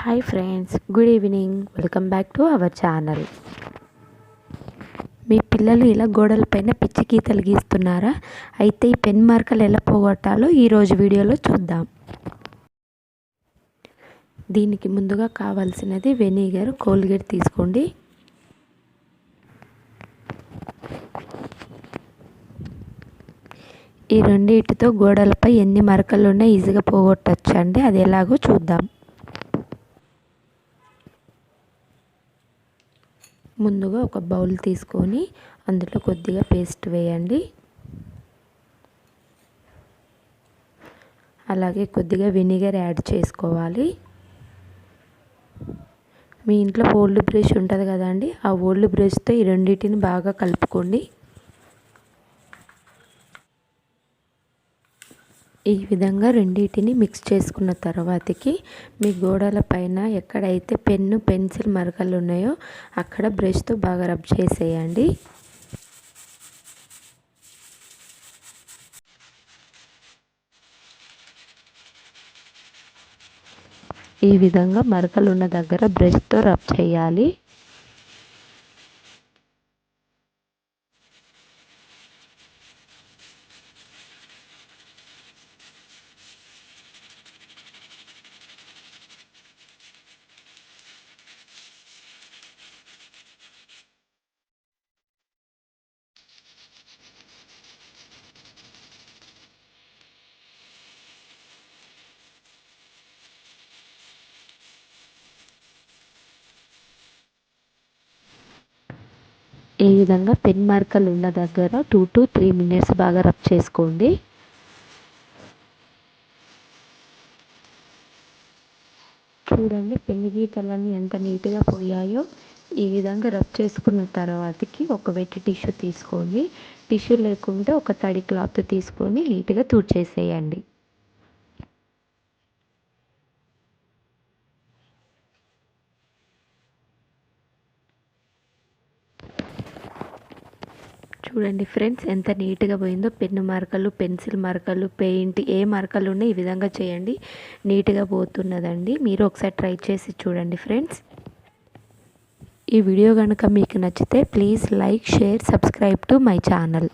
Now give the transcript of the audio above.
Hi friends, good evening. Welcome back to our channel. మీ పిల్లలు ఇలా గోడలపైన పిచ్చి గీతలు గీస్తున్నారా? అయితే ఈ పెన్ మార్కలు ఎలా పోగొట్టాలో ఈరోజు వీడియోలో చూద్దాం. దీనికి ముందుగా కావాల్సినది వెనిగర్, కోల్గేట్ తీసుకోండి. ఈ రెండింటితో గోడలపై ఎన్ని మరకలు ఉన్నాయి ఈజీగా పోగొట్టచ్చు అండి. అది ఎలాగో చూద్దాం. ముందుగా ఒక బౌల్ తీసుకొని అందులో కొద్దిగా పేస్ట్ వేయండి. అలాగే కొద్దిగా వెనిగర్ యాడ్ చేసుకోవాలి. మీ ఇంట్లో ఓల్డ్ బ్రష్ ఉంటుంది కదండి, ఆ ఓల్డ్ బ్రష్తో ఈ రెండింటిని బాగా కలుపుకోండి. ఈ విధంగా రెండింటిని మిక్స్ చేసుకున్న తర్వాతకి మీ గోడల పైన ఎక్కడైతే పెన్ను, పెన్సిల్ మరకలు ఉన్నాయో అక్కడ బ్రష్తో బాగా రబ్ చేసేయండి. ఈ విధంగా మరకలు ఉన్న దగ్గర బ్రష్తో రబ్ చేయాలి. ఈ విధంగా పెన్ మార్కలు ఉన్న దగ్గర 2 to 3 minutes బాగా రబ్ చేసుకోండి. చూడండి పెన్ గీతలన్నీ ఎంత నీట్గా పోయాయో. ఈ విధంగా రబ్ చేసుకున్న తర్వాతకి ఒక వెట్ టిష్యూ తీసుకోండి. టిష్యూ లేకుంటే ఒక తడి క్లాత్ తీసుకొని నీట్గా తుడిచేసేయండి. చూడండి ఫ్రెండ్స్, ఎంత నీట్గా పోయిందో. పెన్ను మరకలు, పెన్సిల్ మరకలు, పెయింట్ ఏ మరకలు ఉన్నాయి ఈ విధంగా చేయండి, నీట్గా పోతున్నదండి. మీరు ఒకసారి ట్రై చేసి చూడండి ఫ్రెండ్స్. ఈ వీడియో కనుక మీకు నచ్చితే please like, share, subscribe to my channel.